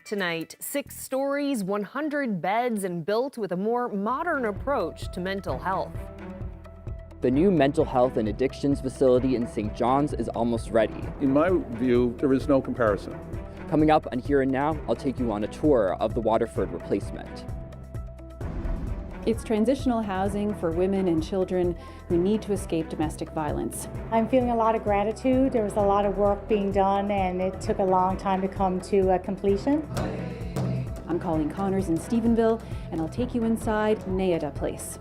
Tonight, 6 stories, 100 beds, and built with a more modern approach to mental health. The new mental health and addictions facility in St. John's is almost ready. In my view, there is no comparison. Coming up on Here and Now, I'll take you on a tour of the Waterford replacement. It's transitional housing for women and children who need to escape domestic violence. I'm feeling a lot of gratitude. There was a lot of work being done and it took a long time to come to completion. I'm Colleen Connors in Stephenville, and I'll take you inside Neada Place.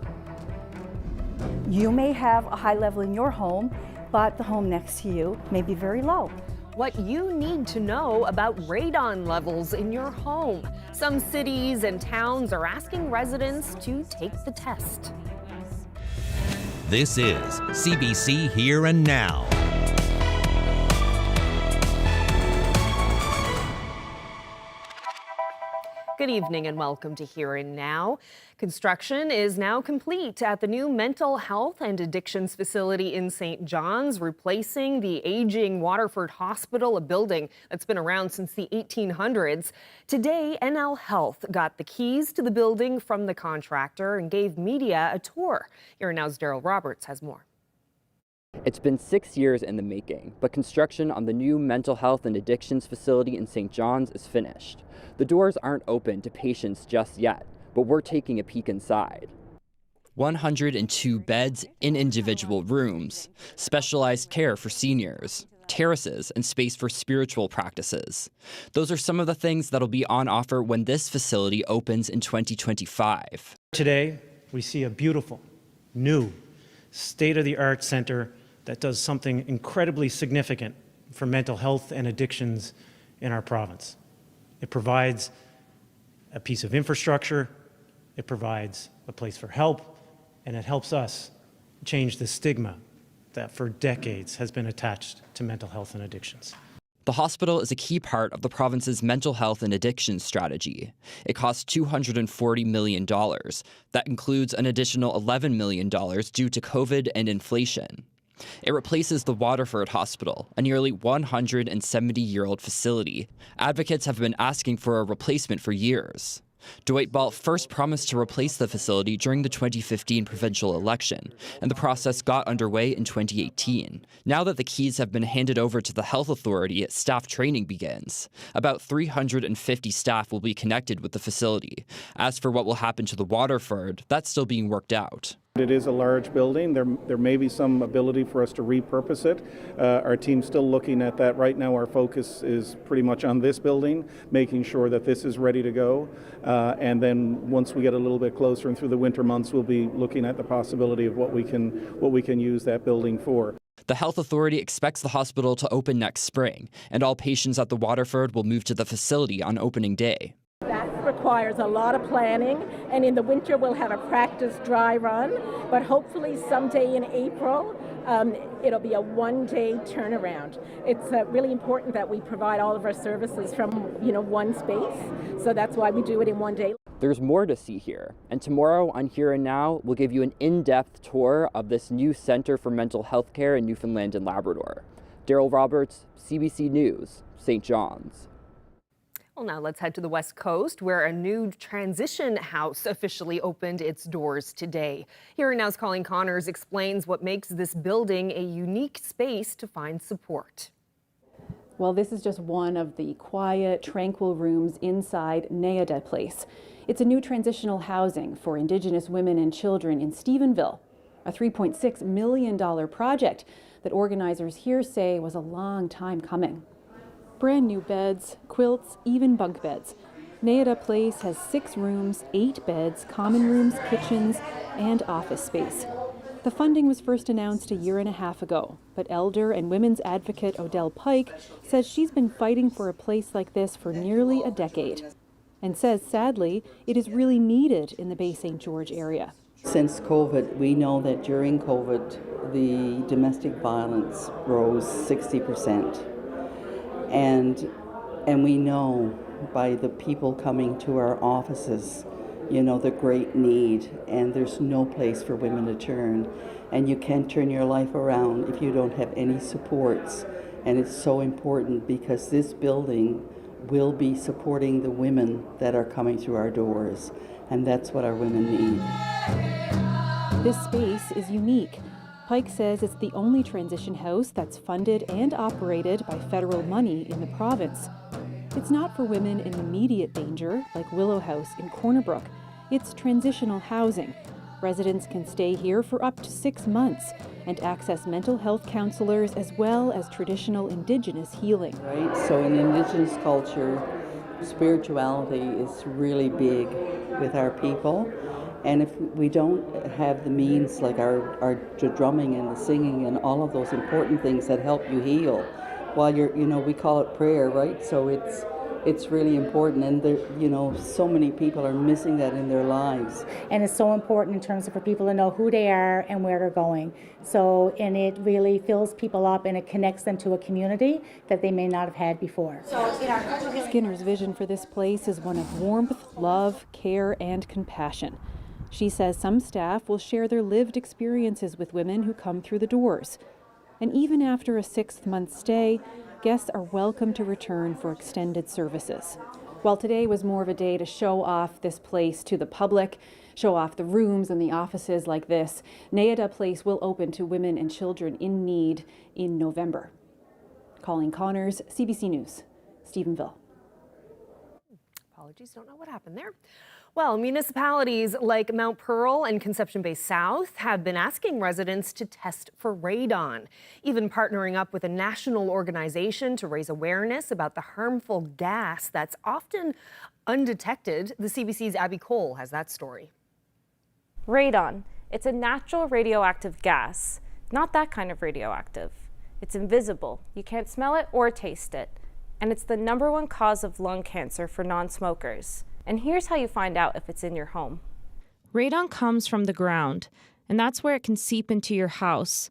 You may have a high level in your home, but the home next to you may be very low. What you need to know about radon levels in your home. Some cities and towns are asking residents to take the test. This is CBC Here and Now. Good evening and welcome to Here and Now. Construction is now complete at the new mental health and addictions facility in St. John's, replacing the aging Waterford Hospital, a building that's been around since the 1800s. Today, NL Health got the keys to the building from the contractor and gave media a tour. Here and Now's Daryl Roberts has more. It's been 6 years in the making, but construction on the new mental health and addictions facility in St. John's is finished. The doors aren't open to patients just yet, but we're taking a peek inside. 102 beds in individual rooms, specialized care for seniors, terraces, and space for spiritual practices. Those are some of the things that'll be on offer when this facility opens in 2025. Today, we see a beautiful, new, state-of-the-art center that does something incredibly significant for mental health and addictions in our province. It provides a piece of infrastructure, it provides a place for help, and it helps us change the stigma that for decades has been attached to mental health and addictions. The hospital is a key part of the province's mental health and addiction strategy. It costs $240 million. That includes an additional $11 million due to COVID and inflation. It replaces the Waterford Hospital, a nearly 170-year-old facility. Advocates have been asking for a replacement for years. Dwight Balt first promised to replace the facility during the 2015 provincial election, and the process got underway in 2018. Now that the keys have been handed over to the health authority, staff training begins. About 350 staff will be connected with the facility. As for what will happen to the Waterford, that's still being worked out. It is a large building. There may be some ability for us to repurpose it. Our team's still looking at that. Right now our focus is pretty much on this building, making sure that this is ready to go. And then once we get a little bit closer and through the winter months, we'll be looking at the possibility of what we can use that building for. The health authority expects the hospital to open next spring, and all patients at the Waterford will move to the facility on opening day. That requires a lot of planning, and in the winter we'll have a practice dry run, but hopefully someday in April it'll be a one-day turnaround. It's really important that we provide all of our services from one space, so that's why we do it in one day. There's more to see here, and tomorrow on Here and Now, we'll give you an in-depth tour of this new Centre for Mental Health Care in Newfoundland and Labrador. Daryl Roberts, CBC News, St. John's. Well, now let's head to the West Coast, where a new transition house officially opened its doors today. Here and Now's Colleen Connors explains what makes this building a unique space to find support. Well, this is just one of the quiet, tranquil rooms inside Neada Place. It's a new transitional housing for Indigenous women and children in Stephenville, a $3.6 million project that organizers here say was a long time coming. Brand new beds, quilts, even bunk beds. Neada Place has 6 rooms, 8 beds, common rooms, kitchens, and office space. The funding was first announced a year and a half ago, but elder and women's advocate Odell Pike says she's been fighting for a place like this for nearly a decade, and says, sadly, it is really needed in the Bay St. George area. Since COVID, we know that during COVID, the domestic violence rose 60%. And we know by the people coming to our offices, the great need, and there's no place for women to turn. And you can't turn your life around if you don't have any supports. And it's so important because this building will be supporting the women that are coming through our doors, and that's what our women need. This space is unique. Pike says it's the only transition house that's funded and operated by federal money in the province. It's not for women in immediate danger, like Willow House in Corner Brook. It's transitional housing. Residents can stay here for up to 6 months and access mental health counselors as well as traditional Indigenous healing. Right, so in Indigenous culture, spirituality is really big with our people. And if we don't have the means, like our drumming and the singing and all of those important things that help you heal, while you're, we call it prayer, right? So it's really important, and there, so many people are missing that in their lives. And it's so important in terms of for people to know who they are and where they're going. So, and it really fills people up and it connects them to a community that they may not have had before. Skinner's vision for this place is one of warmth, love, care, and compassion. She says some staff will share their lived experiences with women who come through the doors. And even after a 6-month stay, guests are welcome to return for extended services. While today was more of a day to show off this place to the public, show off the rooms and the offices like this, Neada Place will open to women and children in need in November. Colleen Connors, CBC News, Stephenville. Apologies, don't know what happened there. Well, municipalities like Mount Pearl and Conception Bay South have been asking residents to test for radon, even partnering up with a national organization to raise awareness about the harmful gas that's often undetected. The CBC's Abby Cole has that story. Radon. It's a natural radioactive gas. Not that kind of radioactive. It's invisible. You can't smell it or taste it. And it's the #1 cause of lung cancer for non-smokers. And here's how you find out if it's in your home. Radon comes from the ground, and that's where it can seep into your house.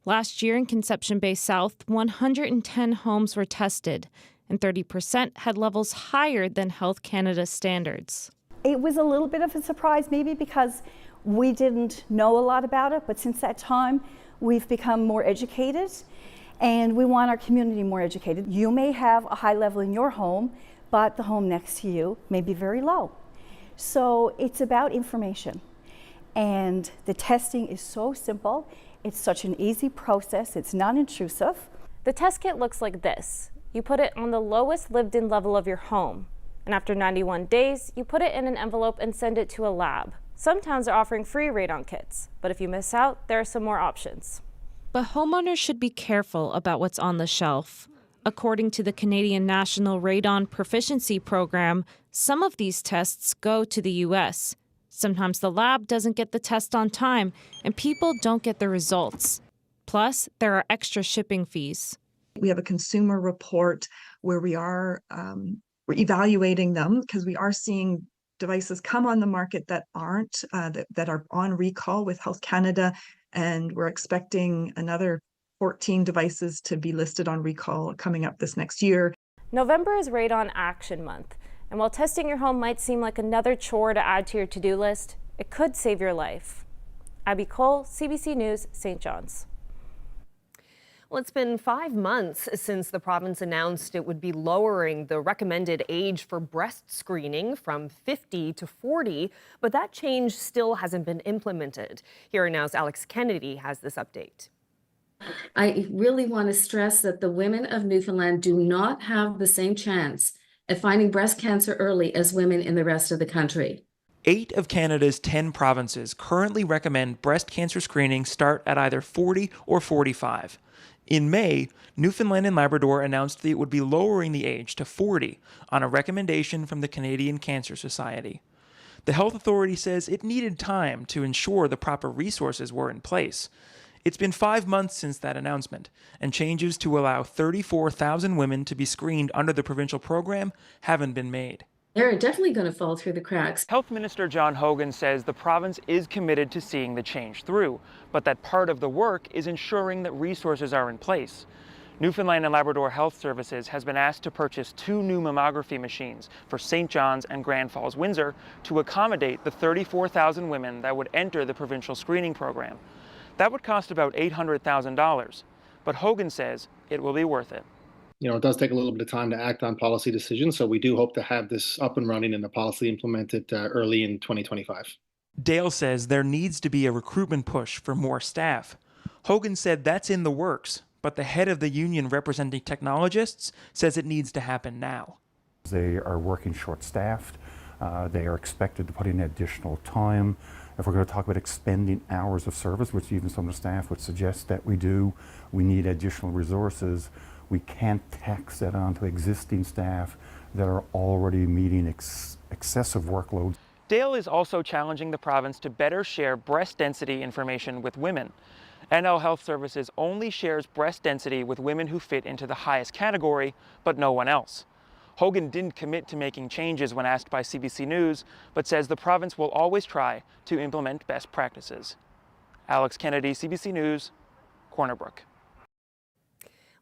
Last year in Conception Bay South, 110 homes were tested, and 30% had levels higher than Health Canada standards. It was a little bit of a surprise, maybe because we didn't know a lot about it, but since that time, we've become more educated, and we want our community more educated. You may have a high level in your home, but the home next to you may be very low. So it's about information. And the testing is so simple. It's such an easy process. It's non-intrusive. The test kit looks like this. You put it on the lowest lived-in level of your home. And after 91 days, you put it in an envelope and send it to a lab. Some towns are offering free radon kits, but if you miss out, there are some more options. But homeowners should be careful about what's on the shelf. According to the Canadian National Radon Proficiency Program, some of these tests go to the U.S. Sometimes the lab doesn't get the test on time, and people don't get the results. Plus, there are extra shipping fees. We have a consumer report where we're evaluating them because we are seeing devices come on the market that aren't, that are on recall with Health Canada, and we're expecting another 14 devices to be listed on recall coming up this next year. November is Radon Action Month, and while testing your home might seem like another chore to add to your to-do list, it could save your life. Abby Cole, CBC News, St. John's. Well, it's been 5 months since the province announced it would be lowering the recommended age for breast screening from 50 to 40, but that change still hasn't been implemented. Here Now's Alex Kennedy has this update. I really want to stress that the women of Newfoundland do not have the same chance at finding breast cancer early as women in the rest of the country. 8 of Canada's 10 provinces currently recommend breast cancer screening start at either 40 or 45. In May, Newfoundland and Labrador announced that it would be lowering the age to 40 on a recommendation from the Canadian Cancer Society. The health authority says it needed time to ensure the proper resources were in place. It's been 5 months since that announcement, and changes to allow 34,000 women to be screened under the provincial program haven't been made. They're definitely going to fall through the cracks. Health Minister John Hogan says the province is committed to seeing the change through, but that part of the work is ensuring that resources are in place. Newfoundland and Labrador Health Services has been asked to purchase 2 new mammography machines for St. John's and Grand Falls, Windsor to accommodate the 34,000 women that would enter the provincial screening program. That would cost about $800,000, but Hogan says it will be worth it. it does take a little bit of time to act on policy decisions. So we do hope to have this up and running and the policy implemented early in 2025. Dale says there needs to be a recruitment push for more staff. Hogan said that's in the works, but the head of the union representing technologists says it needs to happen now. They are working short-staffed. They are expected to put in additional time. If we're going to talk about expending hours of service, which even some of the staff would suggest that we do, we need additional resources. We can't tax that onto existing staff that are already meeting excessive workloads. Dale is also challenging the province to better share breast density information with women. NL Health Services only shares breast density with women who fit into the highest category, but no one else. Hogan didn't commit to making changes when asked by CBC News, but says the province will always try to implement best practices. Alex Kennedy, CBC News, Corner Brook.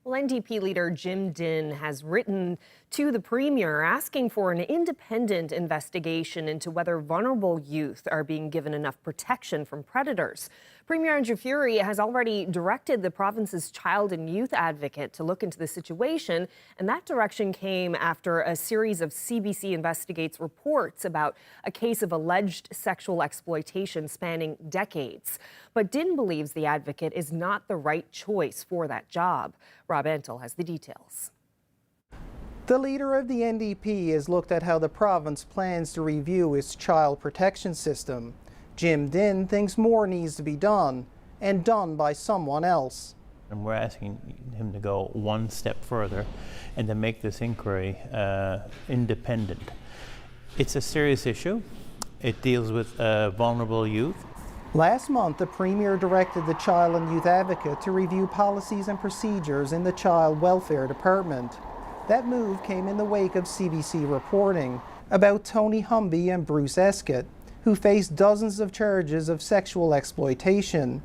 Well, NDP leader Jim Dinn has written to the Premier asking for an independent investigation into whether vulnerable youth are being given enough protection from predators. Premier Andrew Furey has already directed the province's child and youth advocate to look into the situation, and that direction came after a series of CBC Investigates reports about a case of alleged sexual exploitation spanning decades. But Dinn believes the advocate is not the right choice for that job. Rob Antle has the details. The leader of the NDP has looked at how the province plans to review its child protection system. Jim Dinn thinks more needs to be done, and done by someone else. And we're asking him to go one step further and to make this inquiry independent. It's a serious issue. It deals with vulnerable youth. Last month, the Premier directed the Child and Youth Advocate to review policies and procedures in the Child Welfare Department. That move came in the wake of CBC reporting about Tony Humby and Bruce Escott, who faced dozens of charges of sexual exploitation.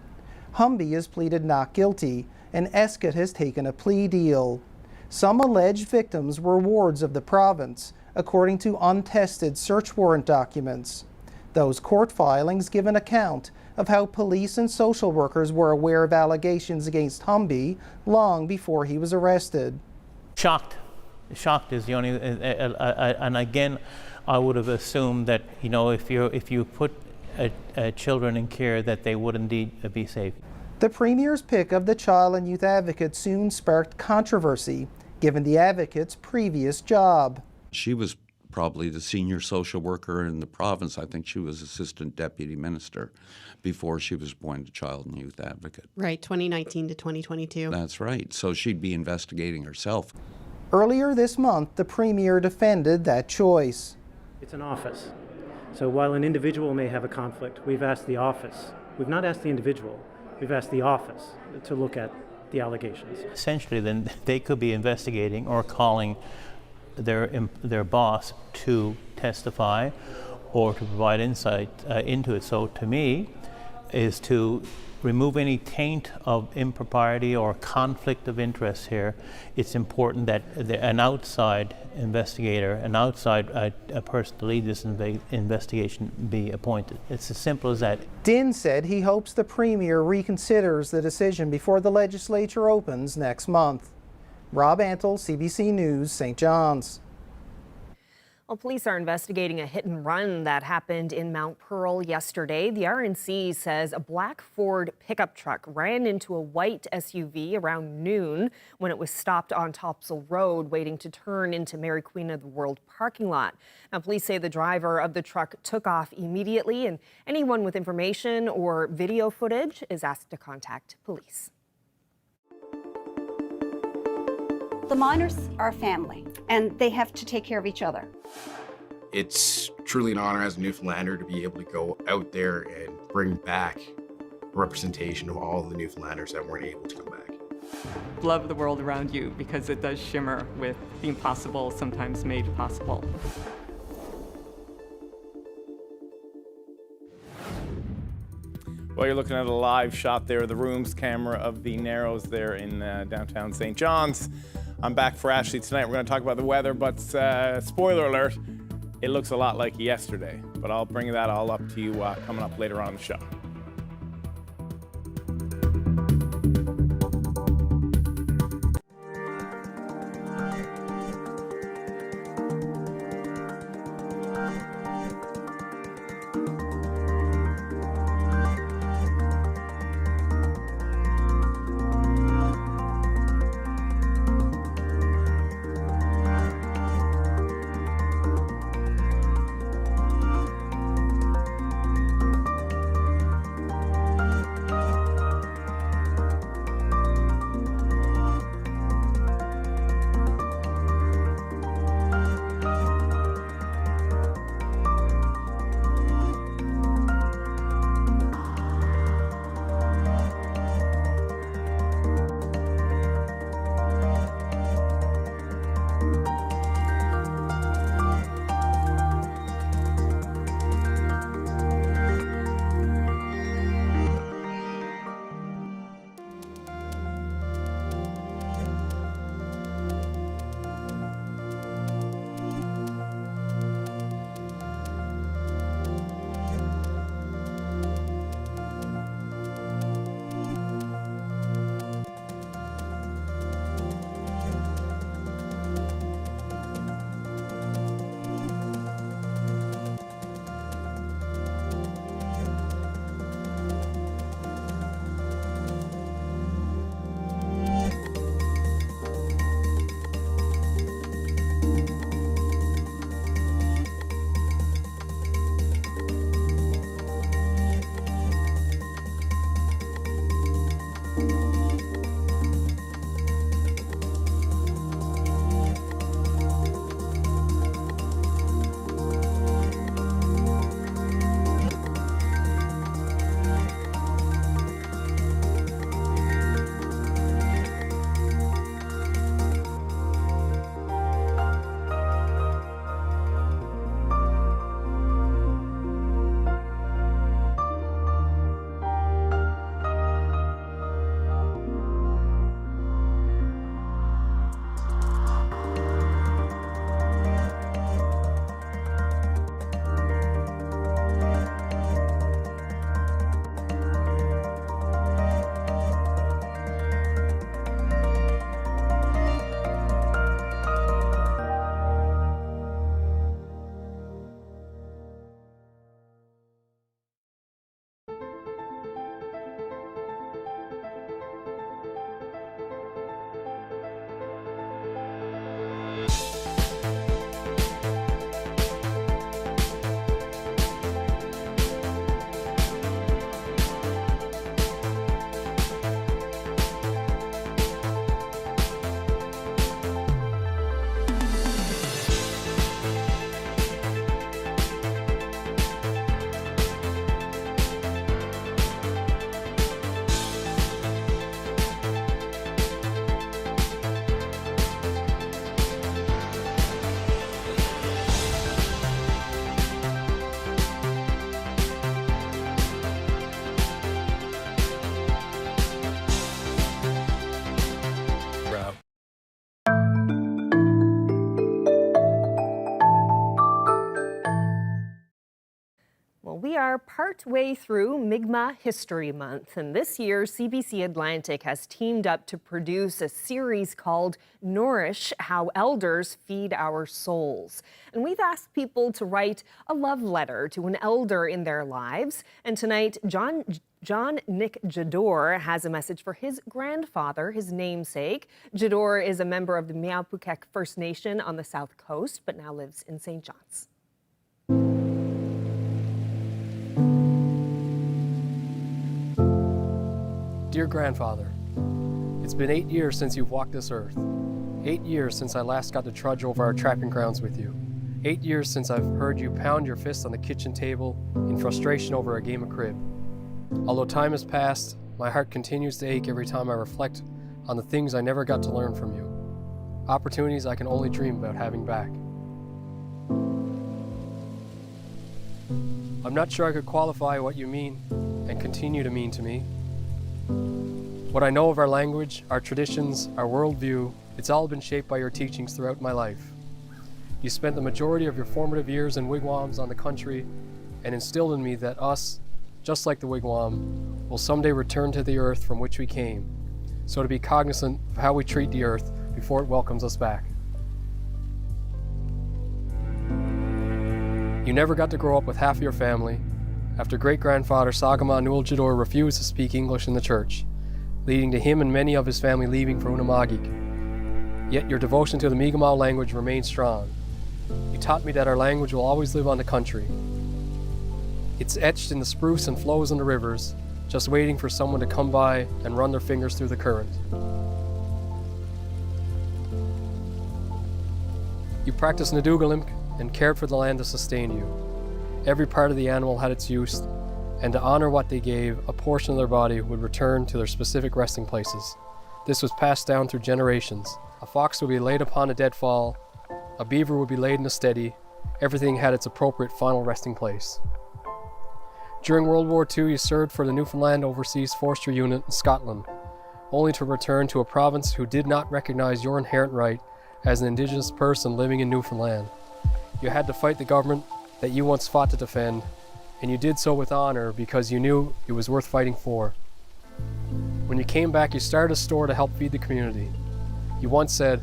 Humby has pleaded not guilty, and Escott has taken a plea deal. Some alleged victims were wards of the province, according to untested search warrant documents. Those court filings give an account of how police and social workers were aware of allegations against Humby long before he was arrested. Shocked is the only, and again, I would have assumed that, if you put children in care, that they would indeed be safe. The Premier's pick of the Child and Youth Advocate soon sparked controversy, given the advocate's previous job. She was probably the senior social worker in the province. I think she was assistant deputy minister before she was appointed Child and Youth Advocate. Right, 2019 to 2022. That's right. So she'd be investigating herself. Earlier this month, the Premier defended that choice. It's an office. So while an individual may have a conflict, we've asked the office. We've not asked the individual. We've asked the office to look at the allegations. Essentially, then they could be investigating or calling their boss to testify or to provide insight into it. So to me, is to remove any taint of impropriety or conflict of interest here. It's important that an outside investigator, an outside person to lead this investigation be appointed. It's as simple as that. Dinn said he hopes the Premier reconsiders the decision before the legislature opens next month. Rob Antle, CBC News, St. John's. Well, police are investigating a hit and run that happened in Mount Pearl yesterday. The RNC says a black Ford pickup truck ran into a white SUV around noon when it was stopped on Topsail Road waiting to turn into Mary Queen of the World parking lot. Now, police say the driver of the truck took off immediately, and anyone with information or video footage is asked to contact police. The miners are a family, and they have to take care of each other. It's truly an honor as a Newfoundlander to be able to go out there and bring back a representation of all the Newfoundlanders that weren't able to come back. Love the world around you because it does shimmer with the impossible sometimes made possible. Well, you're looking at a live shot there of the rooms camera of the Narrows there in downtown St. John's. I'm back for Ashley tonight. We're going to talk about the weather, but spoiler alert, it looks a lot like yesterday. But I'll bring that all up to you coming up later on in the show. we are partway through Mi'kmaq History Month, and this year CBC Atlantic has teamed up to produce a series called Nourish: How Elders Feed Our Souls. And we've asked people to write a love letter to an elder in their lives. And tonight, John Nick Jador has a message for his grandfather, his namesake. Jador is a member of the Mi'kmaq First Nation on the South Coast, but now lives in St. John's. Dear grandfather, it's been 8 years since you've walked this earth. 8 years since I last got to trudge over our trapping grounds with you. 8 years since I've heard you pound your fist on the kitchen table in frustration over a game of crib. Although time has passed, my heart continues to ache every time I reflect on the things I never got to learn from you. Opportunities I can only dream about having back. I'm not sure I could qualify what you mean and continue to mean to me. What I know of our language, our traditions, our worldview, it's all been shaped by your teachings throughout my life. You spent the majority of your formative years in wigwams on the country and instilled in me that us, just like the wigwam, will someday return to the earth from which we came, so to be cognizant of how we treat the earth before it welcomes us back. You never got to grow up with half your family after great-grandfather Sagama Newell Jador refused to speak English in the church, leading to him and many of his family leaving for Unamagig. Yet your devotion to the Mi'kmaq language remains strong. You taught me that our language will always live on the country. It's etched in the spruce and flows in the rivers, just waiting for someone to come by and run their fingers through the current. You practiced Nadugalimk and cared for the land to sustain you. Every part of the animal had its use, and to honor what they gave, a portion of their body would return to their specific resting places. This was passed down through generations. A fox would be laid upon a deadfall, a beaver would be laid in a steady. Everything had its appropriate final resting place. During World War II, you served for the Newfoundland Overseas Forestry Unit in Scotland, only to return to a province who did not recognize your inherent right as an Indigenous person living in Newfoundland. You had to fight the government that you once fought to defend, and you did so with honor because you knew it was worth fighting for. When you came back, you started a store to help feed the community. You once said,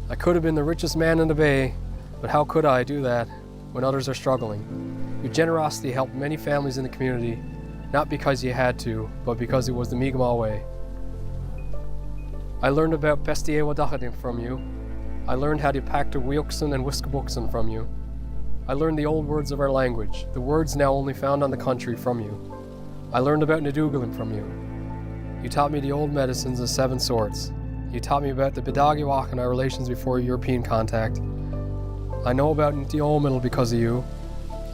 "I could have been the richest man in the bay, but how could I do that when others are struggling?" Your generosity helped many families in the community, not because you had to, but because it was the Mi'kmaq way. I learned about Pestiewa Dachadim from you. I learned how to pack the Wilkson and Wiskabukson from you. I learned the old words of our language, the words now only found on the country, from you. I learned about Nadugalim from you. You taught me the old medicines of 7 sorts. You taught me about the Bidagiwak and our relations before European contact. I know about Ntiomil because of you.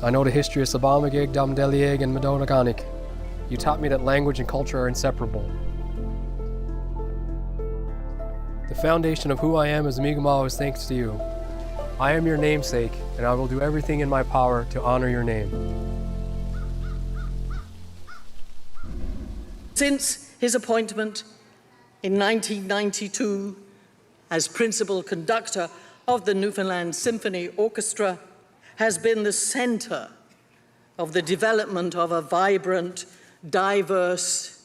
I know the history of Sabamagig, Damdelieg, and Madonaganik. You taught me that language and culture are inseparable. The foundation of who I am as Mi'kmaq is thanks to you. I am your namesake, and I will do everything in my power to honor your name. Since his appointment in 1992 as principal conductor of the Newfoundland Symphony Orchestra, has been the center of the development of a vibrant, diverse,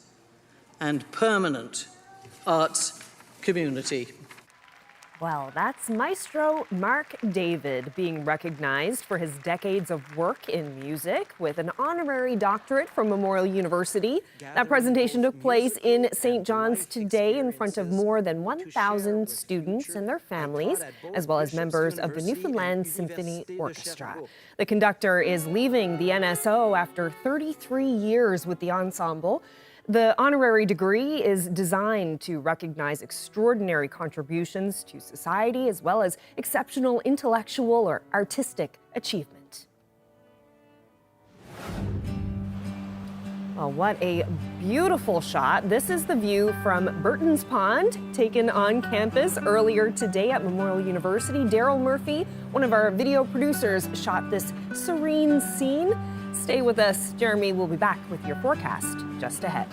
and permanent arts community. Well, that's Maestro Mark David being recognized for his decades of work in music with an honorary doctorate from Memorial University. That presentation took place in St. John's today in front of more than 1,000 students and their families, as well as members of the Newfoundland Symphony Orchestra. The conductor is leaving the NSO after 33 years with the ensemble. The honorary degree is designed to recognize extraordinary contributions to society as well as exceptional intellectual or artistic achievement. Well, what a beautiful shot. This is the view from Burton's Pond, taken on campus earlier today at Memorial University. Daryl Murphy, one of our video producers, shot this serene scene. Stay with us. Jeremy will be back with your forecast just ahead.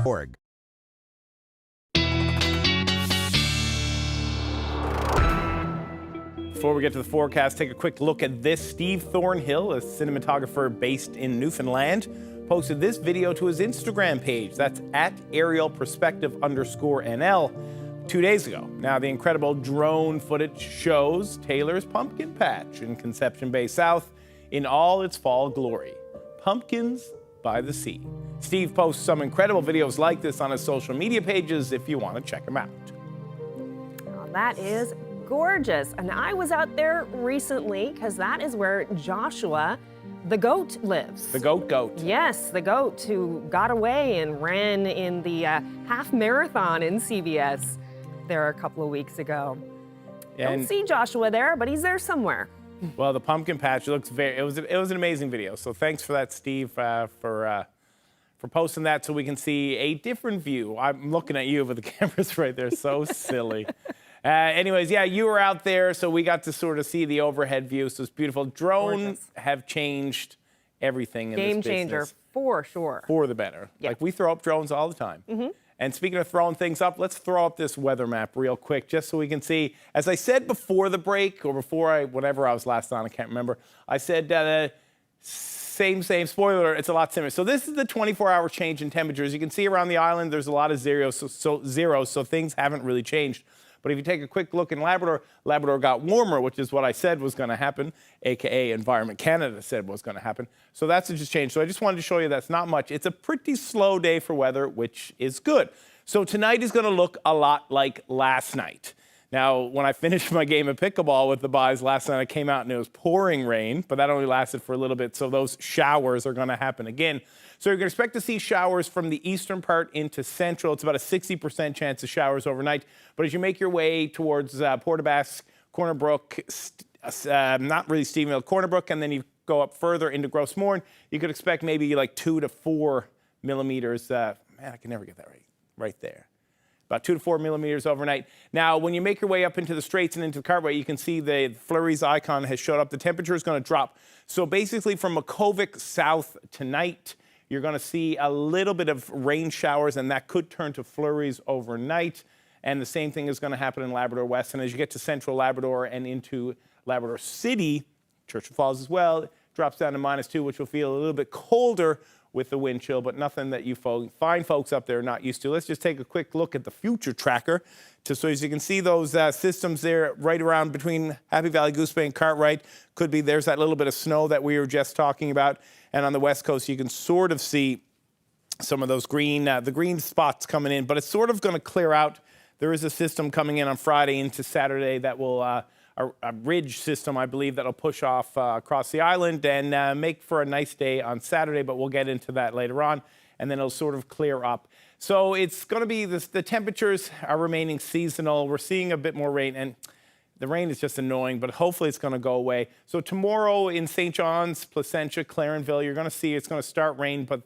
Org. Before we get to the forecast, take a quick look at this. Steve Thornhill, a cinematographer based in Newfoundland, posted this video to his Instagram page. That's at @aerialperspective_NL 2 days ago. Now, the incredible drone footage shows Taylor's pumpkin patch in Conception Bay South in all its fall glory. Pumpkins by the sea. Steve posts some incredible videos like this on his social media pages if you want to check them out. Now, that is gorgeous. And I was out there recently because that is where Joshua, the goat, lives. The goat. Yes, the goat who got away and ran in the half marathon in CBS there a couple of weeks ago. Don't see Joshua there, but he's there somewhere. Well, the pumpkin patch looks it was an amazing video. So thanks for that, Steve, for posting that so we can see a different view. I'm looking at you, but the camera's right there. So silly. Anyways, yeah, you were out there, so we got to sort of see the overhead view. So it's beautiful. Drones have changed everything in this business. Game changer, for sure. For the better. Yeah. Like, we throw up drones all the time. And speaking of throwing things up, let's throw up this weather map real quick just so we can see. As I said before the break, or whenever I was last on, I can't remember. I said same, spoiler, it's a lot similar. So this is the 24-hour change in temperatures. You can see around the island there's a lot of zeros, so things haven't really changed. But if you take a quick look in Labrador, Labrador got warmer, which is what I said was going to happen, aka Environment Canada said was going to happen. So that's just changed. So I just wanted to show you that's not much. It's a pretty slow day for weather, which is good. So tonight is going to look a lot like last night. Now, when I finished my game of pickleball with the boys last night, I came out and it was pouring rain, but that only lasted for a little bit. So those showers are going to happen again. So you're going to expect to see showers from the eastern part into central. It's about a 60% chance of showers overnight. But as you make your way towards Port aux Basques, Corner Brook, not really Stephenville, Corner Brook, and then you go up further into Grosse Morne, you could expect maybe like 2 to 4 millimeters. Man, I can never get that right there. About 2 to 4 millimeters overnight. Now, when you make your way up into the Straits and into the Cartway, you can see the flurries icon has showed up. The temperature is going to drop. So basically from Makkovik south tonight, you're going to see a little bit of rain showers, and that could turn to flurries overnight. And the same thing is going to happen in Labrador West. And as you get to central Labrador and into Labrador City, Churchill Falls as well, it drops down to -2, which will feel a little bit colder with the wind chill, but nothing that you fine folks up there are not used to. Let's just take a quick look at the future tracker. So as you can see those systems there right around between Happy Valley, Goose Bay, and Cartwright. There's that little bit of snow that we were just talking about. And on the west coast, you can sort of see some of those the green spots coming in, but it's sort of going to clear out. There is a system coming in on Friday into Saturday that will, a ridge system, I believe, that'll push off across the island and make for a nice day on Saturday, but we'll get into that later on, and then it'll sort of clear up. So it's going to be, the temperatures are remaining seasonal. We're seeing a bit more rain, and the rain is just annoying, but hopefully it's going to go away. So tomorrow in St. John's, Placentia, Clarenville, you're going to see it's going to start rain, but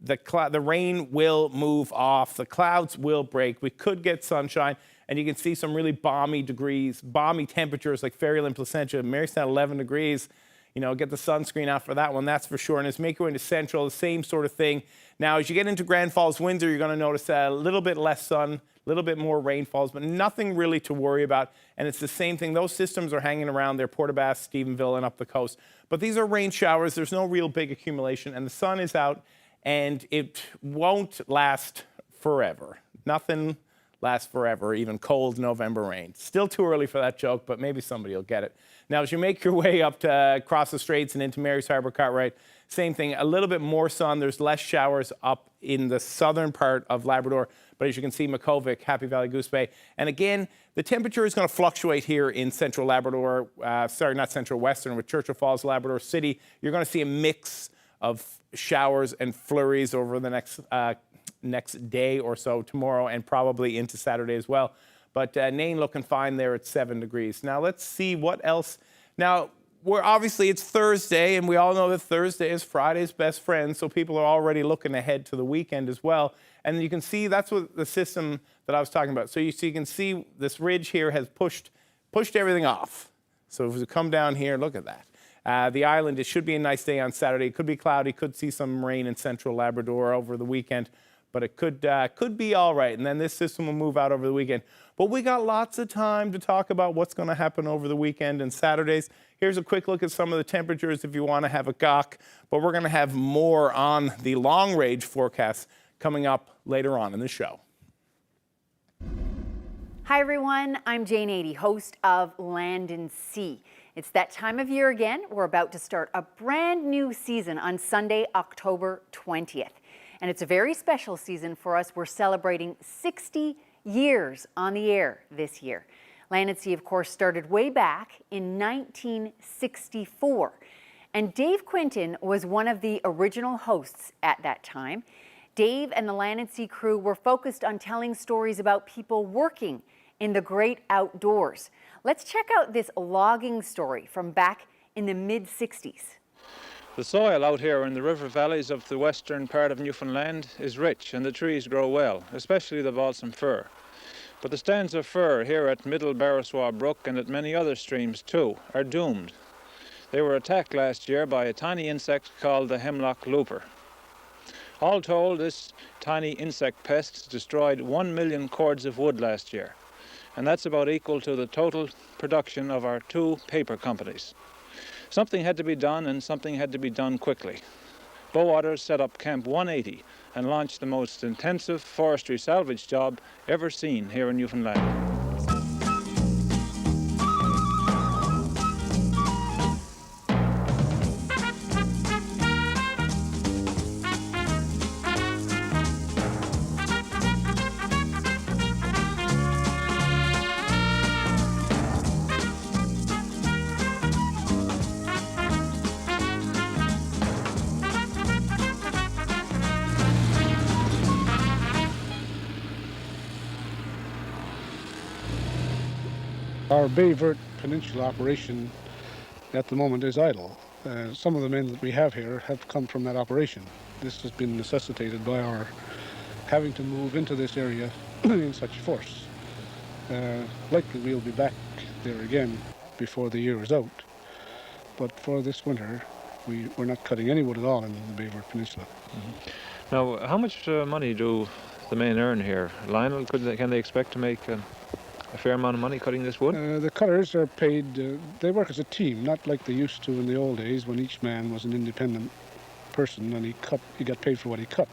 the rain will move off. The clouds will break. We could get sunshine, and you can see some really balmy temperatures like Ferryland, Placentia, Marystown, 11 degrees. You know, get the sunscreen out for that one, that's for sure. And as you make your way into Central, the same sort of thing. Now, as you get into Grand Falls, Windsor, you're going to notice a little bit less sun, a little bit more rainfalls, but nothing really to worry about. And it's the same thing. Those systems are hanging around there, Port aux Basques, Stephenville, and up the coast. But these are rain showers. There's no real big accumulation, and the sun is out, and it won't last forever. Nothing lasts forever, even cold November rain. Still too early for that joke, but maybe somebody will get it. Now, as you make your way up to across the Straits and into Mary's Harbour, Cartwright, same thing, a little bit more sun. There's less showers up in the southern part of Labrador, but as you can see, Makkovik, Happy Valley, Goose Bay. And again, the temperature is going to fluctuate here in central Labrador, not central, western, with Churchill Falls, Labrador City. You're going to see a mix of showers and flurries over the next day or so, tomorrow and probably into Saturday as well. But Nain looking fine there at 7 degrees. Now let's see what else. Now, obviously it's Thursday, and we all know that Thursday is Friday's best friend, so people are already looking ahead to the weekend as well. And you can see that's what the system that I was talking about. So you can see this ridge here has pushed everything off. So if we come down here, look at that. The island, it should be a nice day on Saturday. It could be cloudy, could see some rain in central Labrador over the weekend, but it could be all right. And then this system will move out over the weekend. But we got lots of time to talk about what's going to happen over the weekend and Saturdays. Here's a quick look at some of the temperatures if you want to have a gawk. But we're going to have more on the long-range forecast coming up later on in the show. Hi everyone, I'm Jane Adey, host of Land and Sea. It's that time of year again. We're about to start a brand new season on Sunday, October 20th. And it's a very special season for us. We're celebrating 60 years on the air this year. Land and Sea, of course, started way back in 1964. And Dave Quinton was one of the original hosts at that time. Dave and the Land and Sea crew were focused on telling stories about people working in the great outdoors. Let's check out this logging story from back in the mid-60s. The soil out here in the river valleys of the western part of Newfoundland is rich and the trees grow well, especially the balsam fir. But the stands of fir here at Middle Barraswa Brook and at many other streams too are doomed. They were attacked last year by a tiny insect called the hemlock looper. All told, this tiny insect pest destroyed 1 million cords of wood last year, and that's about equal to the total production of our 2 paper companies. Something had to be done, and something had to be done quickly. Bowater set up Camp 180 and launched the most intensive forestry salvage job ever seen here in Newfoundland. Our Bay Vert Peninsula operation at the moment is idle. Some of the men that we have here have come from that operation. This has been necessitated by our having to move into this area in such force. Likely we'll be back there again before the year is out. But for this winter, we're not cutting any wood at all in the Bay Vert Peninsula. Mm-hmm. Now, how much money do the men earn here? Lionel, can they expect to make a fair amount of money cutting this wood? The cutters are paid, they work as a team, not like they used to in the old days when each man was an independent person and he got paid for what he cut.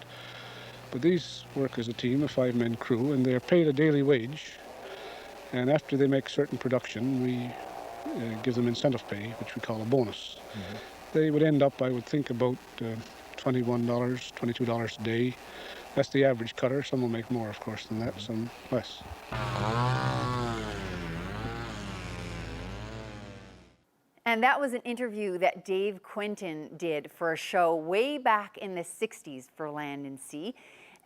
But these work as a team, a 5-man crew, and they're paid a daily wage. And after they make certain production, we give them incentive pay, which we call a bonus. Mm-hmm. They would end up, I would think, about $21, $22 a day. That's the average cutter. Some will make more, of course, than that, some less. And that was an interview that Dave Quinton did for a show way back in the 60s for Land and Sea.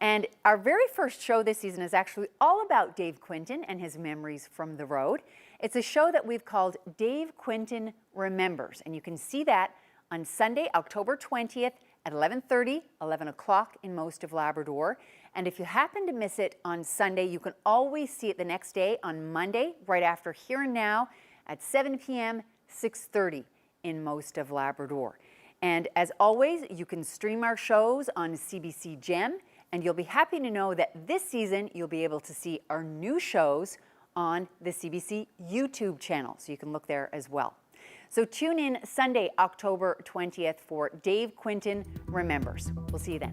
And our very first show this season is actually all about Dave Quinton and his memories from the road. It's a show that we've called Dave Quinton Remembers. And you can see that on Sunday, October 20th at 11:30, 11 o'clock in most of Labrador. And if you happen to miss it on Sunday, you can always see it the next day on Monday, right after Here and Now at 7 p.m., 6:30 in most of Labrador. And as always, you can stream our shows on CBC Gem, and you'll be happy to know that this season you'll be able to see our new shows on the CBC YouTube channel, so you can look there as well. So tune in Sunday, October 20th for Dave Quinton Remembers. We'll see you then.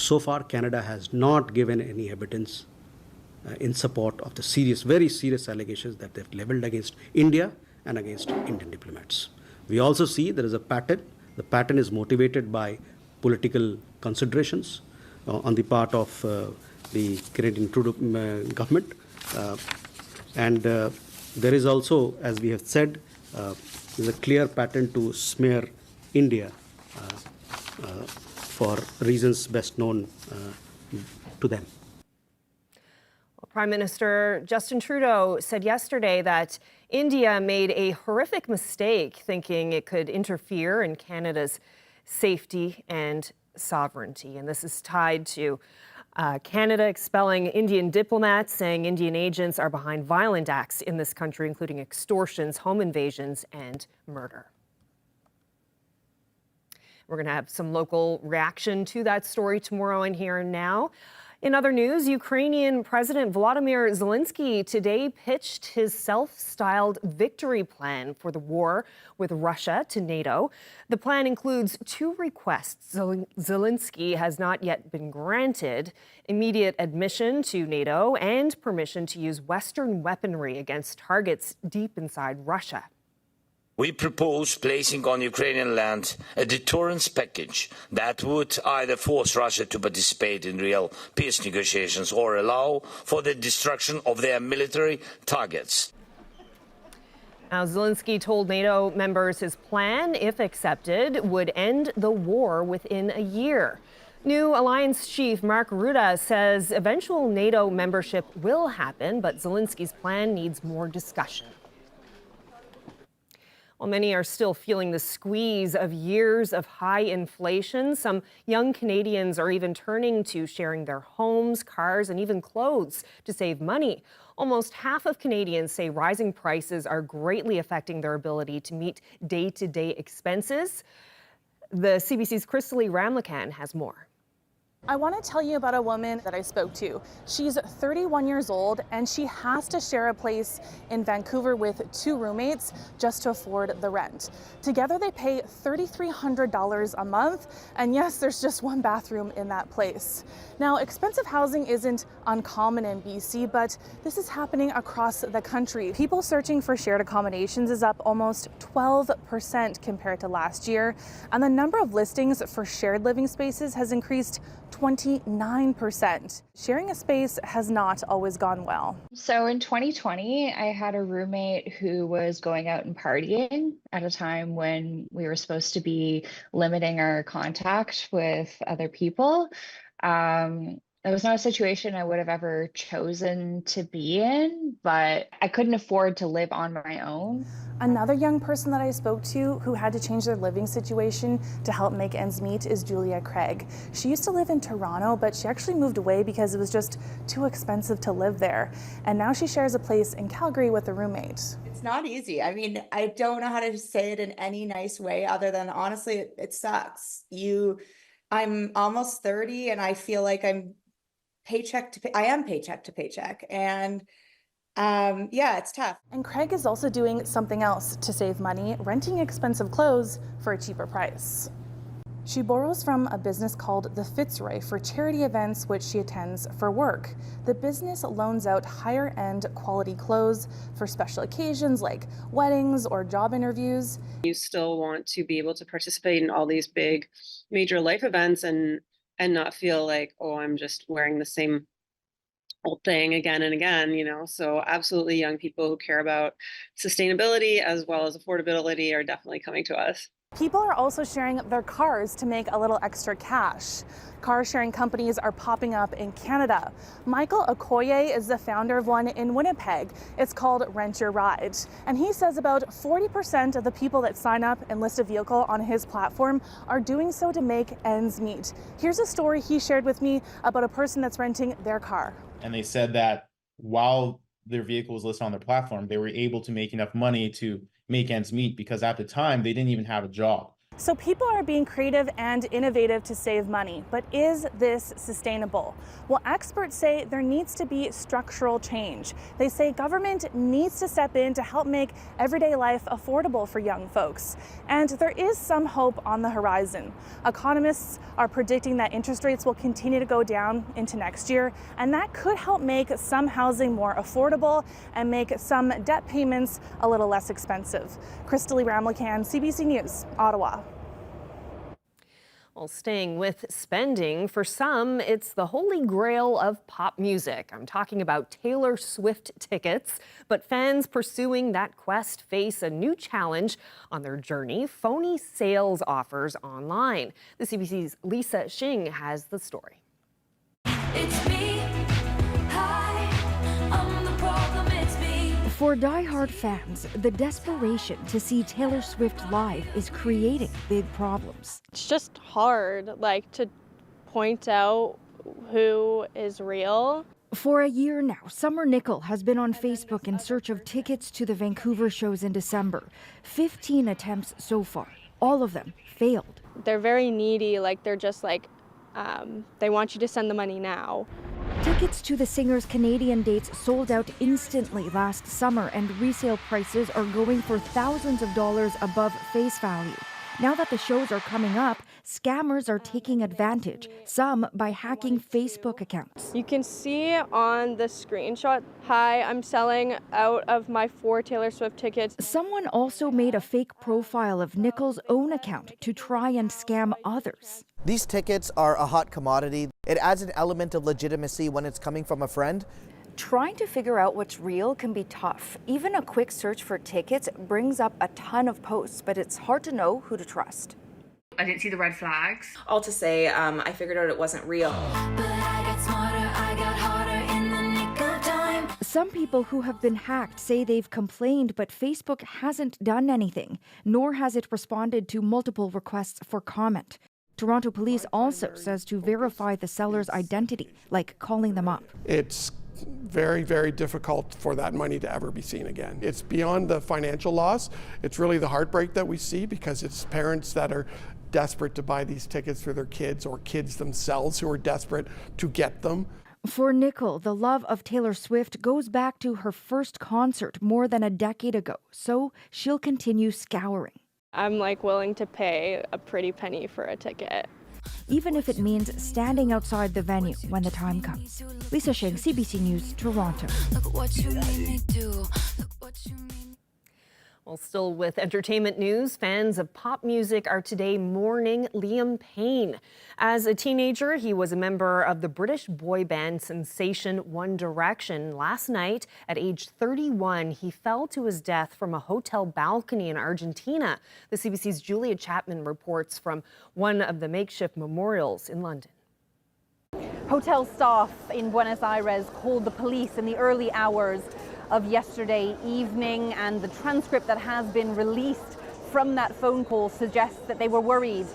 So far, Canada has not given any evidence in support of the very serious allegations that they've leveled against India and against Indian diplomats. We also see there is a pattern. The pattern is motivated by political considerations on the part of the Canadian Trudeau government. And there is also, as we have said, there's a clear pattern to smear India for reasons best known to them. Prime Minister Justin Trudeau said yesterday that India made a horrific mistake thinking it could interfere in Canada's safety and sovereignty. And this is tied to Canada expelling Indian diplomats, saying Indian agents are behind violent acts in this country, including extortions, home invasions, and murder. We're going to have some local reaction to that story tomorrow in Here and Now. In other news, Ukrainian President Volodymyr Zelensky today pitched his self-styled victory plan for the war with Russia to NATO. The plan includes 2 requests Zelensky has not yet been granted: immediate admission to NATO and permission to use Western weaponry against targets deep inside Russia. We propose placing on Ukrainian land a deterrence package that would either force Russia to participate in real peace negotiations or allow for the destruction of their military targets. Now, Zelensky told NATO members his plan, if accepted, would end the war within a year. New alliance chief Mark Rutte says eventual NATO membership will happen, but Zelensky's plan needs more discussion. While many are still feeling the squeeze of years of high inflation, some young Canadians are even turning to sharing their homes, cars, and even clothes to save money. Almost half of Canadians say rising prices are greatly affecting their ability to meet day-to-day expenses. The CBC's Crystalie Ramlakan has more. I want to tell you about a woman that I spoke to. She's 31 years old and she has to share a place in Vancouver with 2 roommates just to afford the rent. Together they pay $3,300 a month, and yes, there's just 1 bathroom in that place. Now, expensive housing isn't uncommon in BC, but this is happening across the country. People searching for shared accommodations is up almost 12% compared to last year, and the number of listings for shared living spaces has increased 29%. Sharing a space has not always gone well. So in 2020, I had a roommate who was going out and partying at a time when we were supposed to be limiting our contact with other people. It was not a situation I would have ever chosen to be in, but I couldn't afford to live on my own. Another young person that I spoke to who had to change their living situation to help make ends meet is Julia Craig. She used to live in Toronto, but she actually moved away because it was just too expensive to live there. And now she shares a place in Calgary with a roommate. It's not easy. I mean, I don't know how to say it in any nice way other than honestly, it sucks. I'm almost 30 and I feel like I am paycheck to paycheck, and yeah, it's tough. And Craig is also doing something else to save money, renting expensive clothes for a cheaper price. She borrows from a business called the Fitzroy for charity events which she attends for work. The business loans out higher-end quality clothes for special occasions like weddings or job interviews. You still want to be able to participate in all these big major life events and not feel like, oh, I'm just wearing the same old thing again and again, So absolutely, young people who care about sustainability as well as affordability are definitely coming to us. People are also sharing their cars to make a little extra cash. Car sharing companies are popping up in Canada. Michael Okoye is the founder of one in Winnipeg. It's called Rent Your Ride. And he says about 40% of the people that sign up and list a vehicle on his platform are doing so to make ends meet. Here's a story he shared with me about a person that's renting their car. And they said that while their vehicle was listed on their platform, they were able to make enough money to make ends meet because at the time they didn't even have a job. So people are being creative and innovative to save money, but is this sustainable? Well, experts say there needs to be structural change. They say government needs to step in to help make everyday life affordable for young folks. And there is some hope on the horizon. Economists are predicting that interest rates will continue to go down into next year, and that could help make some housing more affordable and make some debt payments a little less expensive. Crystalie Ramlakan, CBC News, Ottawa. Well, staying with spending, for some, it's the holy grail of pop music. I'm talking about Taylor Swift tickets, but fans pursuing that quest face a new challenge on their journey: phony sales offers online. The CBC's Lisa Shing has the story. It's me. Hi, I'm the problem, it's me. For die-hard fans, the desperation to see Taylor Swift live is creating big problems. It's just hard, to point out who is real. For a year now, Summer Nickel has been on Facebook in search of tickets to the Vancouver shows in December. 15 attempts so far. All of them failed. They're very needy, they're just they want you to send the money now. Tickets to the singer's Canadian dates sold out instantly last summer, and resale prices are going for thousands of dollars above face value. Now that the shows are coming up, scammers are taking advantage, some by hacking Facebook accounts. You can see on the screenshot, "Hi, I'm selling out of my 4 Taylor Swift tickets." Someone also made a fake profile of Nickel's own account to try and scam others. These tickets are a hot commodity. It adds an element of legitimacy when it's coming from a friend. Trying to figure out what's real can be tough. Even a quick search for tickets brings up a ton of posts, but it's hard to know who to trust. I didn't see the red flags. All to say, I figured out it wasn't real. But I got smarter, I got harder in the nick of time. Some people who have been hacked say they've complained, but Facebook hasn't done anything, nor has it responded to multiple requests for comment. Toronto Police also says to verify the seller's identity, like calling them up. It's very, very difficult for that money to ever be seen again. It's beyond the financial loss. It's really the heartbreak that we see, because it's parents that are desperate to buy these tickets for their kids, or kids themselves who are desperate to get them. For Nickel, the love of Taylor Swift goes back to her first concert more than a decade ago, so she'll continue scouring. I'm willing to pay a pretty penny for a ticket. Even if it means standing outside the venue when the time comes. Lisa Shing, CBC News, Toronto. Look what you made me do. Well, still with entertainment news, fans of pop music are today mourning Liam Payne. As a teenager, he was a member of the British boy band sensation One Direction. Last night, at age 31, he fell to his death from a hotel balcony in Argentina. The CBC's Julia Chapman reports from one of the makeshift memorials in London. Hotel staff in Buenos Aires called the police in the early hours of yesterday evening, and the transcript that has been released from that phone call suggests that they were worried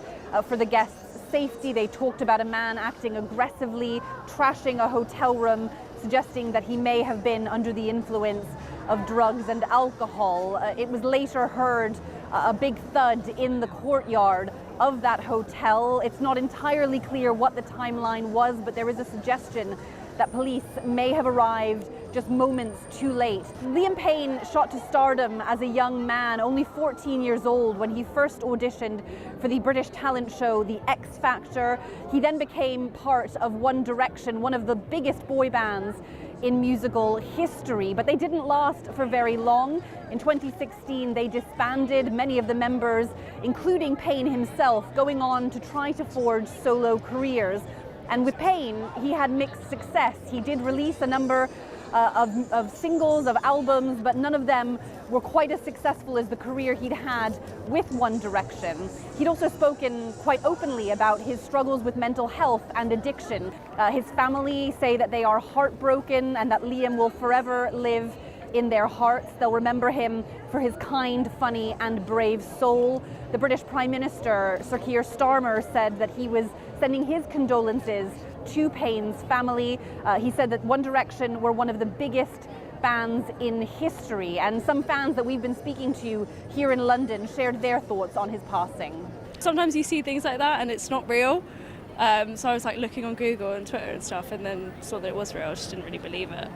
for the guests' safety. They talked about a man acting aggressively, trashing a hotel room, suggesting that he may have been under the influence of drugs and alcohol. It was later heard a big thud in the courtyard of that hotel. It's not entirely clear what the timeline was, but there is a suggestion that police may have arrived just moments too late. Liam Payne shot to stardom as a young man, only 14 years old, when he first auditioned for the British talent show The X Factor. He then became part of One Direction, one of the biggest boy bands in musical history, but they didn't last for very long. In 2016, they disbanded, many of the members, including Payne himself, going on to try to forge solo careers. And with Payne, he had mixed success. He did release a number of singles, of albums, but none of them were quite as successful as the career he'd had with One Direction. He'd also spoken quite openly about his struggles with mental health and addiction. His family say that they are heartbroken and that Liam will forever live in their hearts. They'll remember him for his kind, funny, and brave soul. The British Prime Minister, Sir Keir Starmer, said that he was sending his condolences to Payne's family. He said that One Direction were one of the biggest bands in history, and some fans that we've been speaking to here in London shared their thoughts on his passing. Sometimes you see things like that and it's not real. So I was like looking on Google and Twitter and stuff, and then saw that it was real. I just didn't really believe it.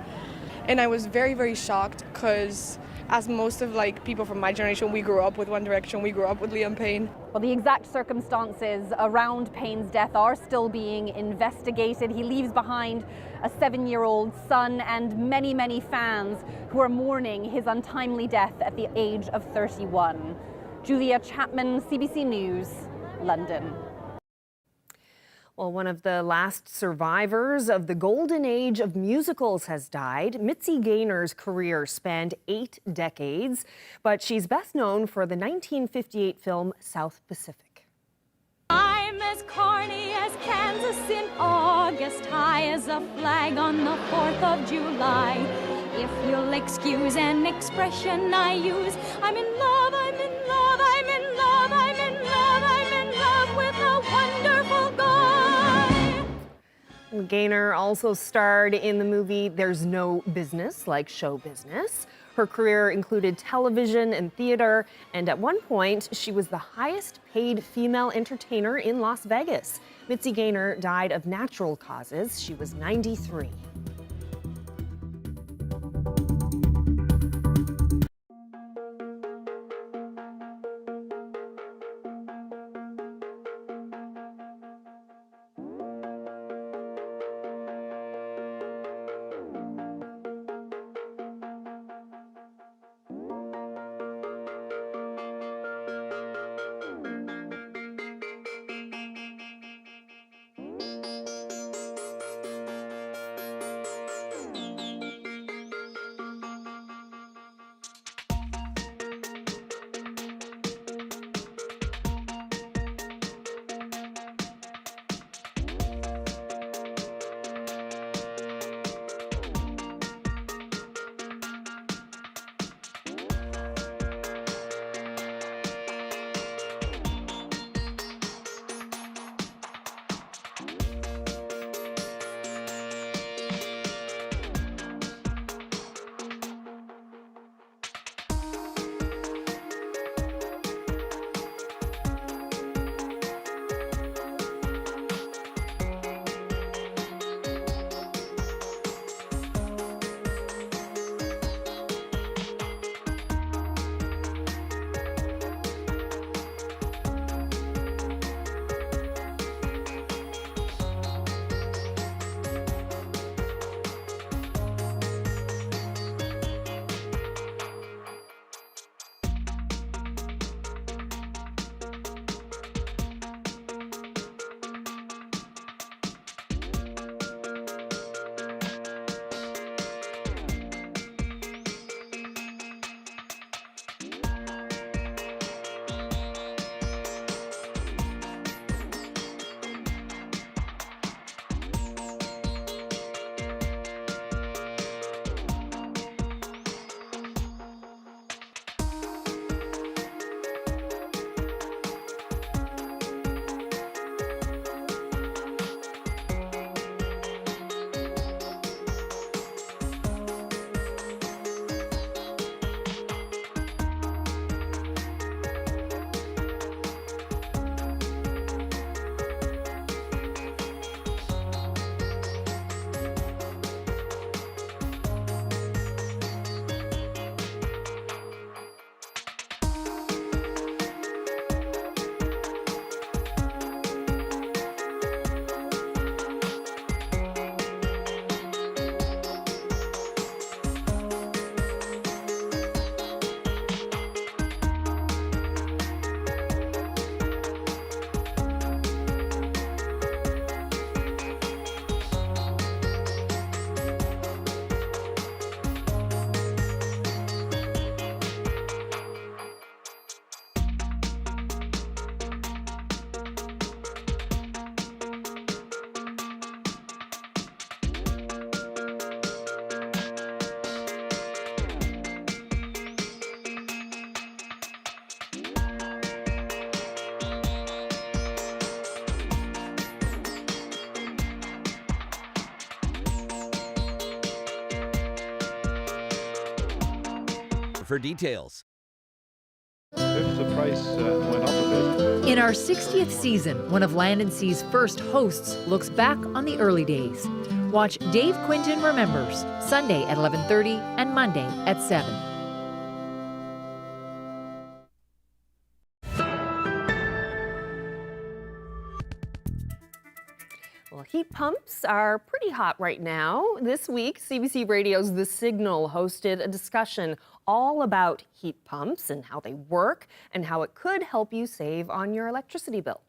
And I was very, very shocked because, as most of people from my generation, we grew up with One Direction, we grew up with Liam Payne. Well, the exact circumstances around Payne's death are still being investigated. He leaves behind a 7-year-old son and many, many fans who are mourning his untimely death at the age of 31. Julia Chapman, CBC News, London. Well, one of the last survivors of the golden age of musicals has died. Mitzi Gaynor's career spanned 8 decades, but she's best known for the 1958 film South Pacific. I'm as corny as Kansas in August, high as a flag on the 4th of July. If you'll excuse an expression I use, I'm in love, I'm in love, I'm in love, I'm in love, I'm in love with a wonderful guy. Gaynor also starred in the movie There's No Business Like Show Business. Her career included television and theater, and at one point, she was the highest paid female entertainer in Las Vegas. Mitzi Gaynor died of natural causes. She was 93. For details. If the price went up a bit. In our 60th season, one of Land & Sea's first hosts looks back on the early days. Watch Dave Quinton Remembers, Sunday at 11:30 and Monday at 7. Well, heat pumps are pretty hot right now. This week, CBC Radio's The Signal hosted a discussion all about heat pumps and how they work and how it could help you save on your electricity bill.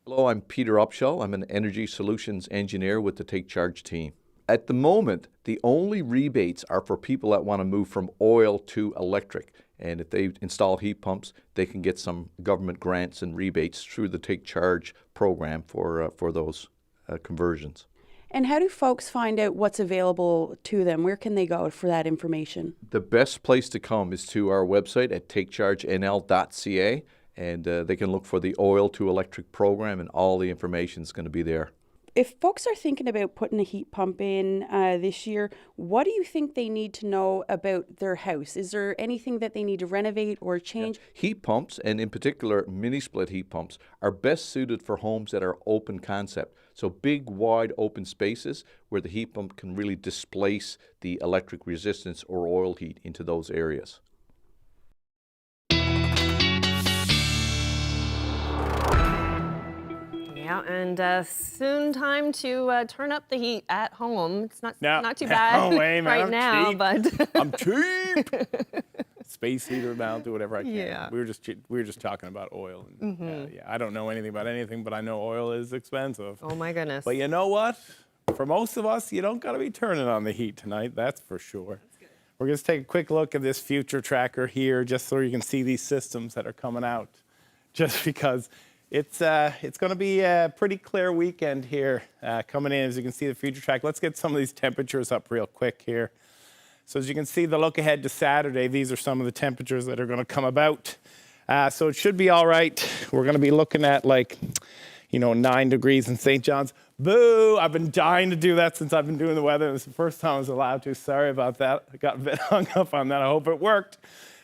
Hello, I'm Peter Upshall. I'm an Energy Solutions Engineer with the Take Charge team. At the moment, the only rebates are for people that want to move from oil to electric. And if they install heat pumps, they can get some government grants and rebates through the Take Charge program for those conversions. And how do folks find out what's available to them? Where can they go for that information? The best place to come is to our website at takechargenl.ca, and they can look for the oil to electric program, and all the information is going to be there. If folks are thinking about putting a heat pump in this year, what do you think they need to know about their house? Is there anything that they need to renovate or change? Yeah. Heat pumps, and in particular mini-split heat pumps, are best suited for homes that are open concept. So big, wide open spaces where the heat pump can really displace the electric resistance or oil heat into those areas. Yeah, and soon time to turn up the heat at home. It's not too bad Oh, hey, man, right I'm now, cheap. but I'm cheap. Space heater mount, do whatever I can. Yeah. We were just talking about oil. And, yeah, I don't know anything about anything, but I know oil is expensive. Oh my goodness. But you know what? For most of us, you don't got to be turning on the heat tonight. That's for sure. We're going to take a quick look at this future tracker here, just so you can see these systems that are coming out. Just because it's going to be a pretty clear weekend here coming in. As you can see the future track. Let's get some of these temperatures up real quick here. So as you can see, the look ahead to Saturday, these are some of the temperatures that are going to come about. So it should be all right. We're going to be looking at 9 degrees in St. John's. Boo! I've been dying to do that since I've been doing the weather. It's the first time I was allowed to. Sorry about that. I got a bit hung up on that. I hope it worked.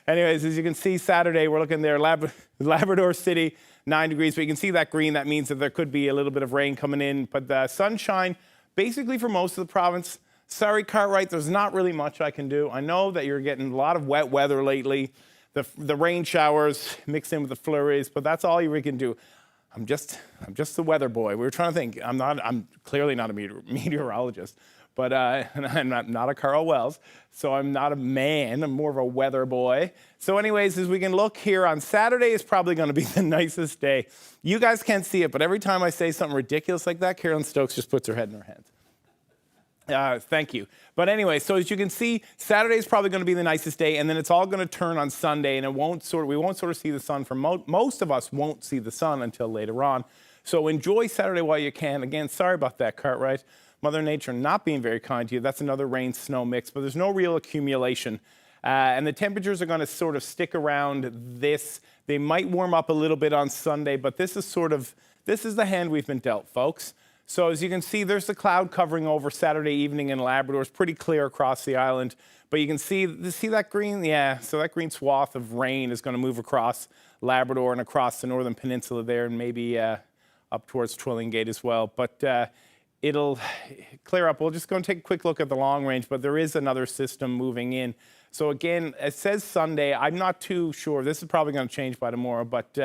Anyways, as you can see, Saturday, we're looking there, Labrador City, 9 degrees. But you can see that green. That means that there could be a little bit of rain coming in. But the sunshine, basically for most of the province. Sorry, Cartwright, there's not really much I can do. I know that you're getting a lot of wet weather lately. The rain showers mixed in with the flurries, but that's all you really can do. I'm just the weather boy. We were trying to think. I'm clearly not a meteorologist, but I'm not a Carl Wells, so I'm not a man. I'm more of a weather boy. So anyways, as we can look here on Saturday is probably going to be the nicest day. You guys can't see it, but every time I say something ridiculous like that, Carolyn Stokes just puts her head in her hands. Thank you. But anyway, so as you can see, Saturday is probably going to be the nicest day, and then it's all going to turn on Sunday, and we won't sort of see the sun for most of us won't see the sun until later on. So enjoy Saturday while you can. Again, sorry about that, Cartwright. Mother Nature not being very kind to you. That's another rain-snow mix, but there's no real accumulation. And the temperatures are going to sort of stick around this. They might warm up a little bit on Sunday, but this is the hand we've been dealt, folks. So as you can see, there's the cloud covering over Saturday evening in Labrador. It's pretty clear across the island. But you can see that green? Yeah, so that green swath of rain is going to move across Labrador and across the northern peninsula there and maybe up towards Twillingate as well. But it'll clear up. We're just going to take a quick look at the long range, but there is another system moving in. So again, it says Sunday. I'm not too sure. This is probably going to change by tomorrow, but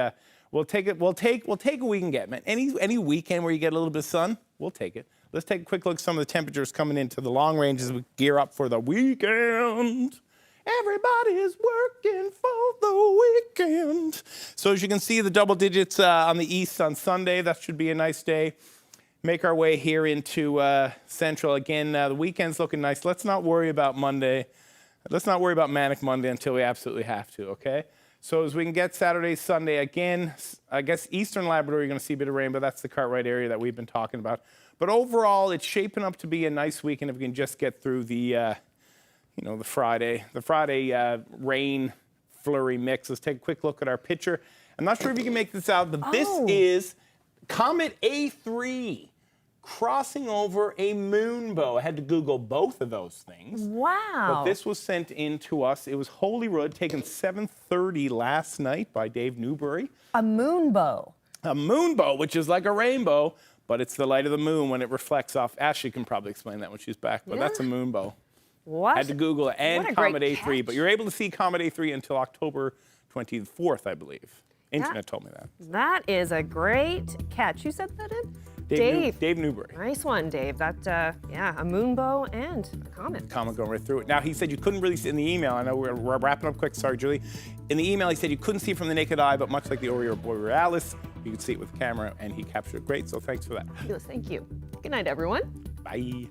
we'll take it. We'll take what we can get, man. Any weekend where you get a little bit of sun, we'll take it. Let's take a quick look at some of the temperatures coming into the long range as we gear up for the weekend. Everybody's working for the weekend. So as you can see, the double digits on the east on Sunday. That should be a nice day. Make our way here into Central. Again, the weekend's looking nice. Let's not worry about Monday. Let's not worry about Manic Monday until we absolutely have to, okay? So as we can get Saturday, Sunday, again, I guess Eastern Labrador, you're going to see a bit of rain, but that's the Cartwright area that we've been talking about. But overall, it's shaping up to be a nice weekend if we can just get through the Friday rain flurry mix. Let's take a quick look at our picture. I'm not sure if you can make this out, but this is Comet A3. crossing over a moonbow. I had to Google both of those things. Wow. But this was sent in to us. It was Holyrood, taken 7:30 last night by Dave Newbury. A moonbow. A moonbow, which is like a rainbow, but it's the light of the moon when it reflects off. Ashley can probably explain that when she's back, but that's a moonbow. What? Had to Google it. And What a great Comet A3, catch. but you're able to see Comet A3 until October 24th, I believe. Internet told me that. That is a great catch. You said that in? Dave Newbury. Nice one, Dave. That, yeah, a moonbow and a comet. Comet going right through it. Now, he said you couldn't really see in the email. I know we're wrapping up quick. Sorry, Julie. In the email, he said you couldn't see it from the naked eye, but much like the Aurora Borealis, you could see it with the camera, and he captured it great. So thanks for that. Thank you. Good night, everyone. Bye.